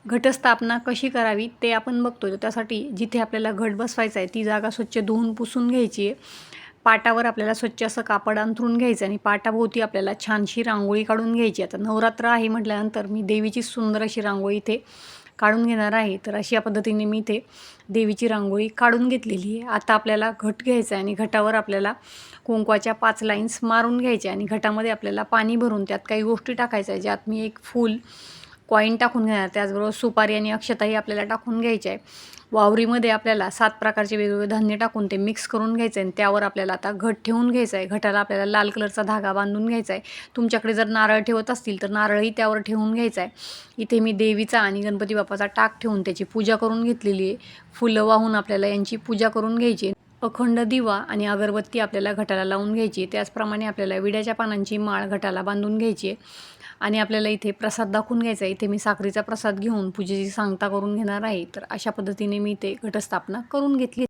घटस्थापना कशी करावी ते आपण बघतो. तर त्यासाठी जिथे आपल्याला घट बसवायचा आहे ती जागा स्वच्छ धुवून पुसून घ्यायची आहे. पाटावर आपल्याला स्वच्छ असं कापड अंथरून घ्यायचं आणि पाटाभोवती आपल्याला छानशी रांगोळी काढून घ्यायची. आता नवरात्र आहे म्हटल्यानंतर मी देवीची सुंदर अशी रांगोळी इथे काढून घेणार आहे. तर अशा पद्धतीने मी इथे देवीची रांगोळी काढून घेतलेली आहे. आता आपल्याला घट घ्यायचा आहे आणि घटावर आपल्याला कुंकवाच्या 5 लाईन्स मारून घ्यायच्या आणि घटामध्ये आपल्याला पाणी भरून त्यात काही गोष्टी टाकायच्या आहे. ज्यात मी एक फूल, कॉईन टाकून घेणार, त्याचबरोबर सुपारी आणि अक्षताही आपल्याला टाकून घ्यायच्या आहे. वावरीमध्ये आपल्याला 7 प्रकारचे वेगवेगळे धान्य टाकून ते मिक्स करून घ्यायचं आहे आणि त्यावर आपल्याला आता घट ठेवून घ्यायचा आहे. घटाला आपल्याला लाल कलरचा धागा बांधून घ्यायचा आहे. तुमच्याकडे जर नारळ ठेवत असतील तर नारळही त्यावर ठेवून घ्यायचा आहे. इथे मी देवीचा आणि गणपती बाप्पाचा टाक ठेवून त्याची पूजा करून घेतलेली आहे. फुलं वाहून आपल्याला यांची पूजा करून घ्यायची. अखंड दिवा आणि अगरबत्ती आपल्याला घटाला लावून घ्यायची. त्याचप्रमाणे आपल्याला विड्याच्या पानांची माळ घटाला बांधून घ्यायची आहे आणि आपल्याला इथे प्रसाद दाखवून घ्यायचा आहे. इथे मी साखरेचा प्रसाद घेऊन पूजेची सांगता करून घेणार आहे. तर अशा पद्धतीने मी इथे घटस्थापना करून घेतली.